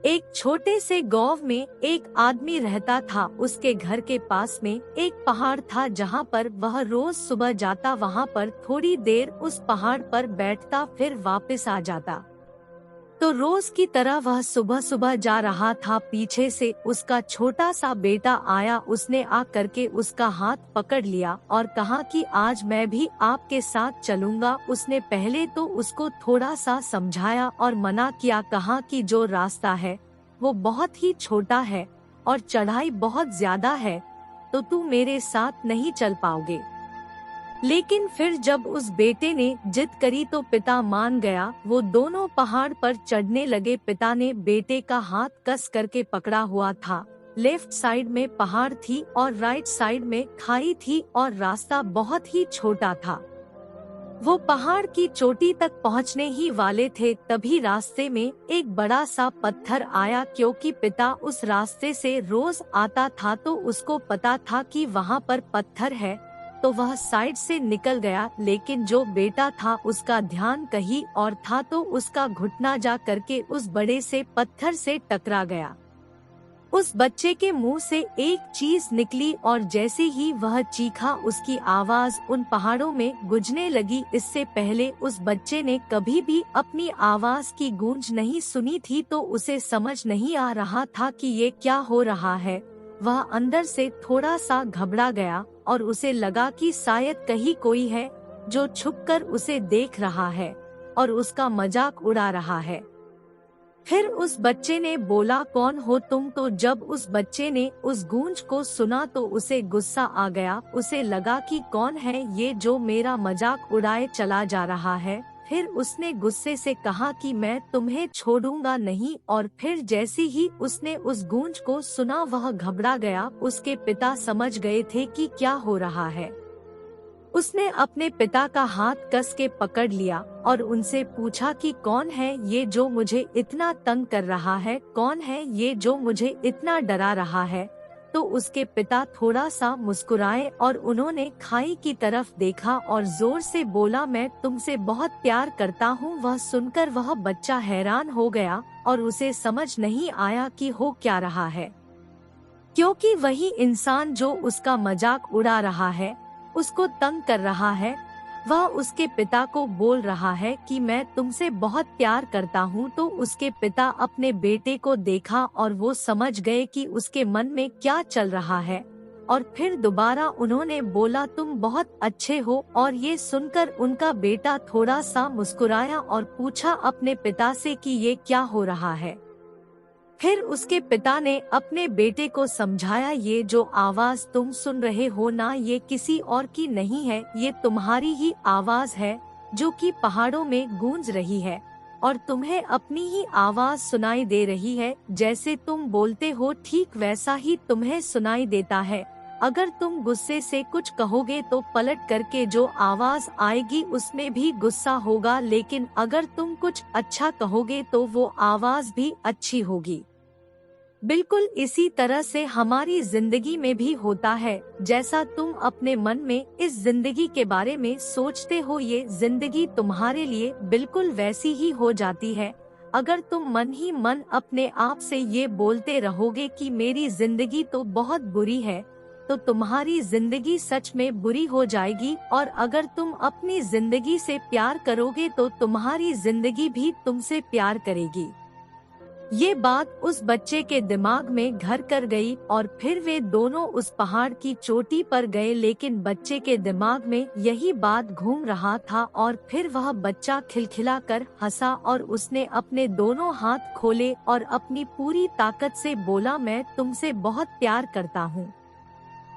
एक छोटे से गांव में एक आदमी रहता था। उसके घर के पास में एक पहाड़ था जहां पर वह रोज सुबह जाता, वहां पर थोड़ी देर उस पहाड़ पर बैठता, फिर वापस आ जाता। तो रोज की तरह वह सुबह सुबह जा रहा था। पीछे से उसका छोटा सा बेटा आया। उसने आ करके उसका हाथ पकड़ लिया और कहा कि आज मैं भी आपके साथ चलूंगा। उसने पहले तो उसको थोड़ा सा समझाया और मना किया, कहा कि जो रास्ता है वो बहुत ही छोटा है और चढ़ाई बहुत ज्यादा है, तो तू मेरे साथ नहीं चल पाओगे। लेकिन फिर जब उस बेटे ने जिद करी तो पिता मान गया। वो दोनों पहाड़ पर चढ़ने लगे। पिता ने बेटे का हाथ कस करके पकड़ा हुआ था। लेफ्ट साइड में पहाड़ थी और राइट साइड में खाई थी और रास्ता बहुत ही छोटा था। वो पहाड़ की चोटी तक पहुंचने ही वाले थे, तभी रास्ते में एक बड़ा सा पत्थर आया। क्योंकि पिता उस रास्ते से रोज आता था तो उसको पता था कि वहाँ पर पत्थर है, तो वह साइड से निकल गया। लेकिन जो बेटा था उसका ध्यान कहीं और था, तो उसका घुटना जा करके उस बड़े से पत्थर से टकरा गया। उस बच्चे के मुंह से एक चीज निकली और जैसे ही वह चीखा, उसकी आवाज उन पहाड़ों में गूंजने लगी। इससे पहले उस बच्चे ने कभी भी अपनी आवाज की गूंज नहीं सुनी थी, तो उसे समझ नहीं आ रहा था कि ये क्या हो रहा है। वह अंदर से थोड़ा सा घबरा गया और उसे लगा कि शायद कहीं कोई है जो छुपकर उसे देख रहा है और उसका मजाक उड़ा रहा है। फिर उस बच्चे ने बोला, कौन हो तुम? तो जब उस बच्चे ने उस गूंज को सुना तो उसे गुस्सा आ गया। उसे लगा कि कौन है ये जो मेरा मजाक उड़ाए चला जा रहा है। फिर उसने गुस्से से कहा कि मैं तुम्हें छोड़ूंगा नहीं। और फिर जैसे ही उसने उस गूंज को सुना वह घबरा गया। उसके पिता समझ गए थे कि क्या हो रहा है। उसने अपने पिता का हाथ कस के पकड़ लिया और उनसे पूछा कि कौन है ये जो मुझे इतना तंग कर रहा है, कौन है ये जो मुझे इतना डरा रहा है। तो उसके पिता थोड़ा सा मुस्कुराए और उन्होंने खाई की तरफ देखा और जोर से बोला, मैं तुमसे बहुत प्यार करता हूँ। वह सुनकर वह बच्चा हैरान हो गया और उसे समझ नहीं आया कि हो क्या रहा है, क्योंकि वही इंसान जो उसका मजाक उड़ा रहा है, उसको तंग कर रहा है, वह उसके पिता को बोल रहा है कि मैं तुमसे बहुत प्यार करता हूँ। तो उसके पिता अपने बेटे को देखा और वो समझ गए कि उसके मन में क्या चल रहा है। और फिर दोबारा उन्होंने बोला, तुम बहुत अच्छे हो। और ये सुनकर उनका बेटा थोड़ा सा मुस्कुराया और पूछा अपने पिता से कि ये क्या हो रहा है। फिर उसके पिता ने अपने बेटे को समझाया, ये जो आवाज तुम सुन रहे हो ना, ये किसी और की नहीं है, ये तुम्हारी ही आवाज है जो कि पहाड़ों में गूंज रही है और तुम्हें अपनी ही आवाज सुनाई दे रही है। जैसे तुम बोलते हो ठीक वैसा ही तुम्हें सुनाई देता है। अगर तुम गुस्से से कुछ कहोगे तो पलट करके जो आवाज आएगी उसमें भी गुस्सा होगा, लेकिन अगर तुम कुछ अच्छा कहोगे तो वो आवाज भी अच्छी होगी। बिल्कुल इसी तरह से हमारी जिंदगी में भी होता है। जैसा तुम अपने मन में इस जिंदगी के बारे में सोचते हो, ये जिंदगी तुम्हारे लिए बिल्कुल वैसी ही हो जाती है। अगर तुम मन ही मन अपने आप से ये बोलते रहोगे कि मेरी जिंदगी तो बहुत बुरी है, तो तुम्हारी जिंदगी सच में बुरी हो जाएगी। और अगर तुम अपनी जिंदगी से प्यार करोगे तो तुम्हारी जिंदगी भी तुमसे प्यार करेगी। ये बात उस बच्चे के दिमाग में घर कर गई और फिर वे दोनों उस पहाड़ की चोटी पर गए। लेकिन बच्चे के दिमाग में यही बात घूम रहा था और फिर वह बच्चा खिलखिला कर हंसा और उसने अपने दोनों हाथ खोले और अपनी पूरी ताकत से बोला, मैं तुमसे बहुत प्यार करता हूँ।